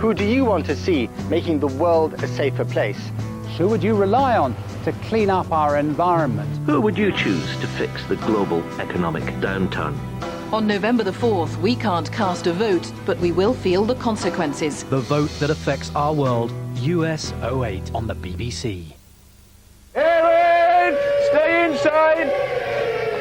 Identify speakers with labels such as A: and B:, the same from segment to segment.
A: Who do you want to see making the world a safer place?
B: Who would you rely on to clean up our environment?
C: Who would you choose to fix the global economic downturn?
D: On November the 4th, we can't cast a vote, but we will feel the consequences.
E: The vote that affects our world, US 08 on the BBC.
F: Aaron, stay inside!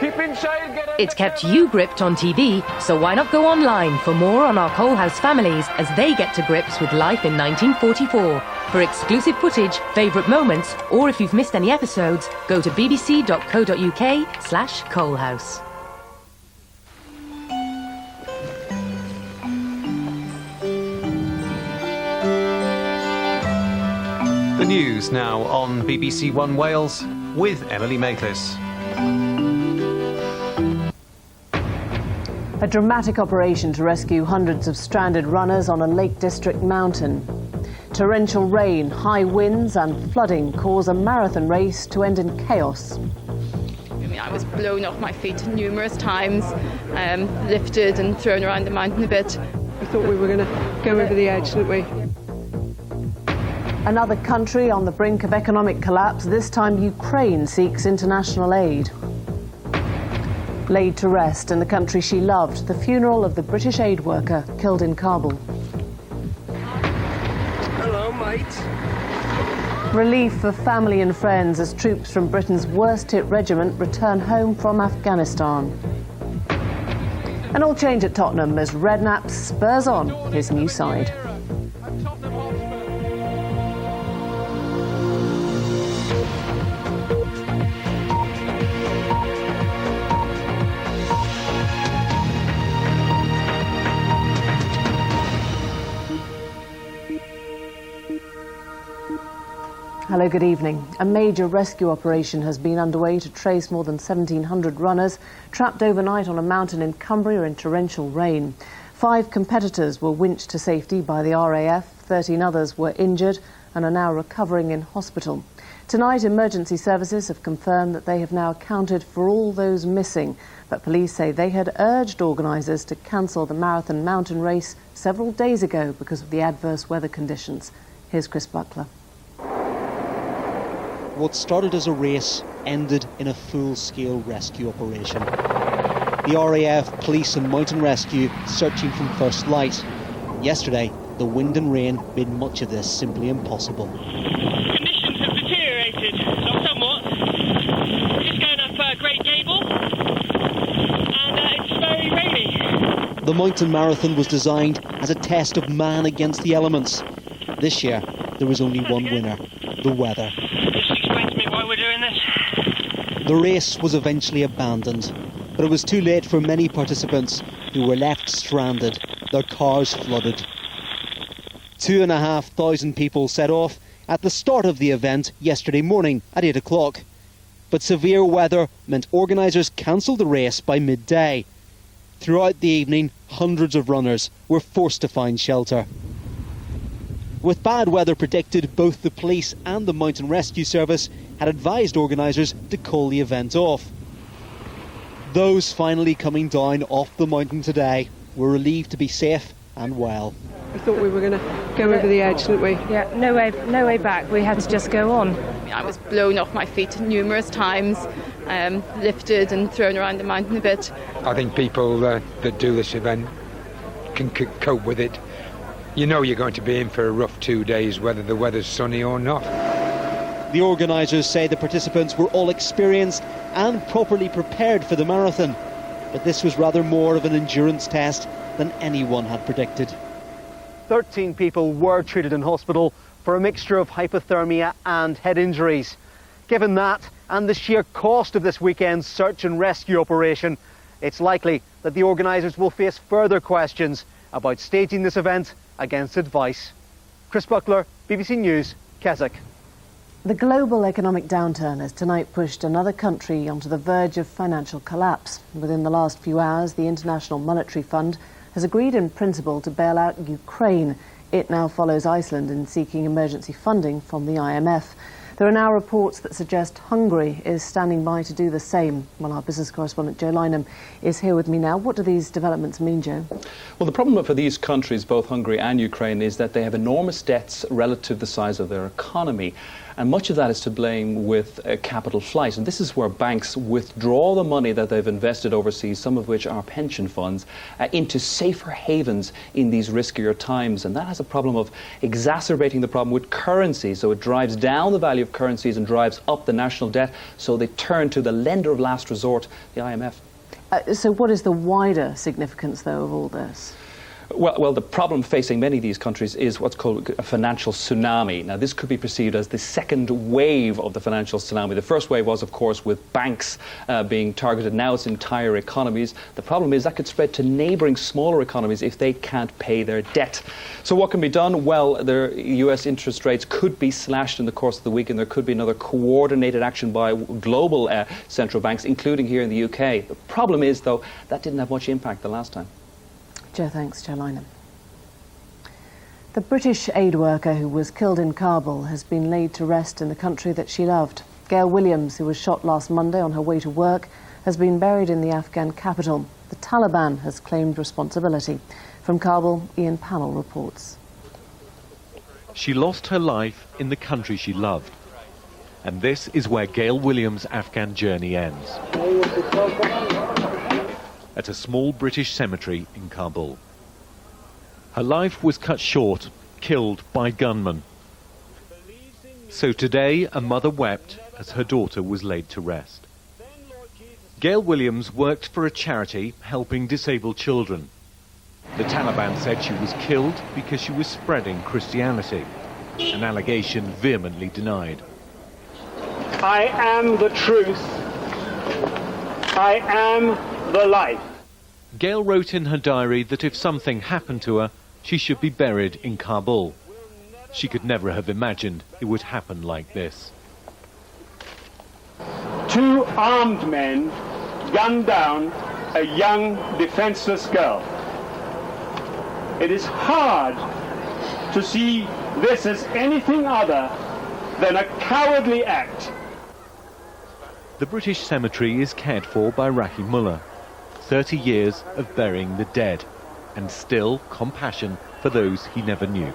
F: Keep inside, get out.
G: It's kept you gripped on TV, so why not go online for more on our Coal House families as they get to grips with life in 1944. For exclusive footage, favourite moments, or if you've missed any episodes, go to bbc.co.uk/coalhouse.
H: The news now on BBC One Wales with Emily Maitlis.
I: A dramatic operation to rescue hundreds of stranded runners on a Lake District mountain. Torrential rain, high winds and flooding cause a marathon race to end in chaos.
J: I was blown off my feet numerous times, lifted and thrown around the mountain a bit.
K: We thought we were going to go over the edge, didn't we?
I: Another country on the brink of economic collapse. This time Ukraine seeks international aid. Laid to rest in the country she loved, the funeral of the British aid worker killed in Kabul.
F: Hello, mate.
I: Relief for family and friends as troops from Britain's worst-hit regiment return home from Afghanistan. And all change at Tottenham as Redknapp spurs on his new side. Hello, good evening. A major rescue operation has been underway to trace more than 1,700 runners trapped overnight on a mountain in Cumbria in torrential rain. 5 competitors were winched to safety by the RAF, 13 others were injured and are now recovering in hospital. Tonight, emergency services have confirmed that they have now accounted for all those missing, but police say they had urged organisers to cancel the marathon mountain race several days ago because of the adverse weather conditions. Here's Chris Buckler.
L: What started as a race ended in a full-scale rescue operation. The RAF, police and mountain rescue searching from first light. Yesterday, the wind and rain made much of this simply impossible.
M: Conditions have deteriorated somewhat. Just going up Great Gable, and it's very rainy.
L: The mountain marathon was designed as a test of man against the elements. This year, there was only one winner, the weather. The race was eventually abandoned, but it was too late for many participants who were left stranded, their cars flooded. 2,500 people set off at the start of the event yesterday morning at 8 o'clock. But severe weather meant organisers cancelled the race by midday. Throughout the evening, hundreds of runners were forced to find shelter. With bad weather predicted, both the police and the Mountain Rescue Service had advised organisers to call the event off. Those finally coming down off the mountain today were relieved to be safe and well.
K: We thought we were going to go over the edge, didn't we?
J: Yeah, no way back. We had to just go on. I was blown off my feet numerous times, lifted and thrown around the mountain a bit.
N: I think people that do this event can cope with it. You know you're going to be in for a rough 2 days, whether the weather's sunny or not.
L: The organisers say the participants were all experienced and properly prepared for the marathon, but this was rather more of an endurance test than anyone had predicted.
A: 13 people were treated in hospital for a mixture of hypothermia and head injuries. Given that and the sheer cost of this weekend's search and rescue operation, it's likely that the organisers will face further questions about staging this event against advice. Chris Buckler, BBC News, Keswick.
I: The global economic downturn has tonight pushed another country onto the verge of financial collapse. Within the last few hours, the International Monetary Fund has agreed in principle to bail out Ukraine. It now follows Iceland in seeking emergency funding from the IMF. There are now reports that suggest Hungary is standing by to do the same. Well, our business correspondent Joe Lynham is here with me now. What do these developments mean, Joe?
O: Well, the problem for these countries, both Hungary and Ukraine, is that they have enormous debts relative to the size of their economy. And much of that is to blame with capital flight. And this is where banks withdraw the money that they've invested overseas, some of which are pension funds, into safer havens in these riskier times. And that has a problem of exacerbating the problem with currency. So it drives down the value of currencies and drives up the national debt. So they turn to the lender of last resort, the IMF.
I: So what is the wider significance, though, of all this?
O: Well, the problem facing many of these countries is what's called a financial tsunami. Now, this could be perceived as the second wave of the financial tsunami. The first wave was, of course, with banks being targeted. Now it's entire economies. The problem is that could spread to neighbouring smaller economies if they can't pay their debt. So what can be done? Well, the US interest rates could be slashed in the course of the week, and there could be another coordinated action by global central banks, including here in the UK. The problem is, though, that didn't have much impact the last time.
I: Joe, thanks. Joe Lynham. The British aid worker who was killed in Kabul has been laid to rest in the country that she loved. Gail Williams, who was shot last Monday on her way to work, has been buried in the Afghan capital. The Taliban has claimed responsibility. From Kabul, Ian Pannell reports.
P: She lost her life in the country she loved. And this is where Gail Williams' Afghan journey ends. At a small British cemetery in Kabul. Her life was cut short, killed by gunmen. So today, a mother wept as her daughter was laid to rest. Gail Williams worked for a charity helping disabled children. The Taliban said she was killed because she was spreading Christianity, an allegation vehemently denied.
Q: I am the truth. I am the life.
P: Gail wrote in her diary that if something happened to her, she should be buried in Kabul. She could never have imagined it would happen like this.
Q: 2 armed men gunned down a young, defenseless girl. It is hard to see this as anything other than a cowardly act.
P: The British cemetery is cared for by Raki Mullah. 30 years of burying the dead, and still compassion for those he never knew.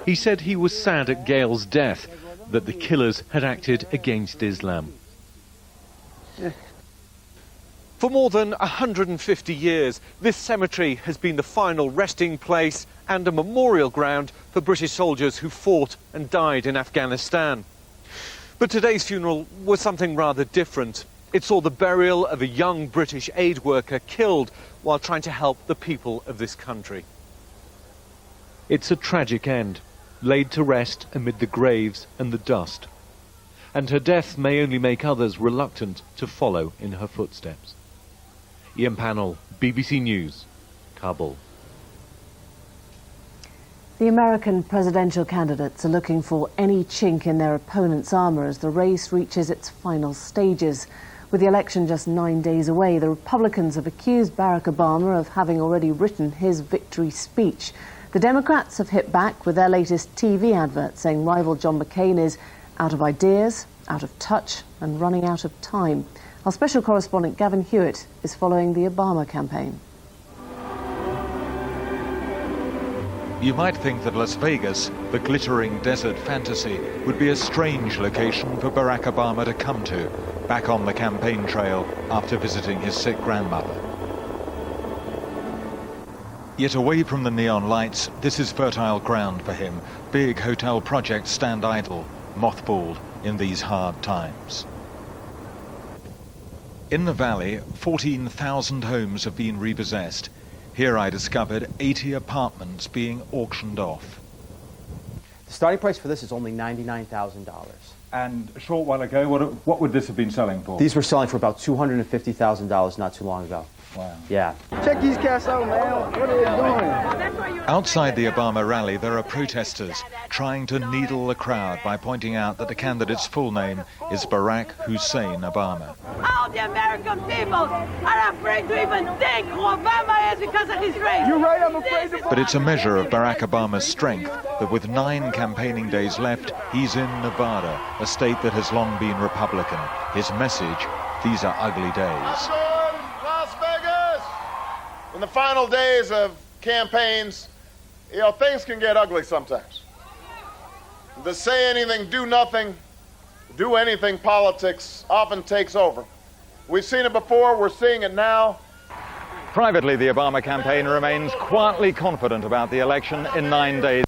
P: He said he was sad at Gail's death, that the killers had acted against Islam.
R: For more than 150 years, this cemetery has been the final resting place and a memorial ground for British soldiers who fought and died in Afghanistan. But today's funeral was something rather different. It saw the burial of a young British aid worker killed while trying to help the people of this country.
P: It's a tragic end, laid to rest amid the graves and the dust. And her death may only make others reluctant to follow in her footsteps. Ian Pannell, BBC News, Kabul.
I: The American presidential candidates are looking for any chink in their opponent's armour as the race reaches its final stages. With the election just 9 days away, the Republicans have accused Barack Obama of having already written his victory speech. The Democrats have hit back with their latest TV advert saying rival John McCain is out of ideas, out of touch and running out of time. Our special correspondent Gavin Hewitt is following the Obama campaign.
S: You might think that Las Vegas, the glittering desert fantasy, would be a strange location for Barack Obama to come to, back on the campaign trail after visiting his sick grandmother. Yet away from the neon lights, this is fertile ground for him. Big hotel projects stand idle, mothballed in these hard times. In the valley, 14,000 homes have been repossessed. Here I discovered 80 apartments being auctioned off.
T: The starting price for this is only $99,000.
U: And a short while ago, what would this have been selling for?
T: These were selling for about $250,000 not too long ago. Wow. Yeah.
U: Check these cats out, man. What are they doing?
S: Outside the Obama rally, there are protesters trying to needle the crowd by pointing out that the candidate's full name is Barack Hussein Obama.
V: All the American people are afraid to even think who Obama is because of his race.
U: You're right, I'm afraid to...
S: But it's a measure of Barack Obama's strength that with 9 campaigning days left, he's in Nevada, a state that has long been Republican. His message, these are ugly days.
W: Las Vegas! In the final days of campaigns, you know, things can get ugly sometimes. The say anything, do nothing, do anything politics often takes over. We've seen it before, we're seeing it now.
S: Privately, the Obama campaign remains quietly confident about the election in 9 days.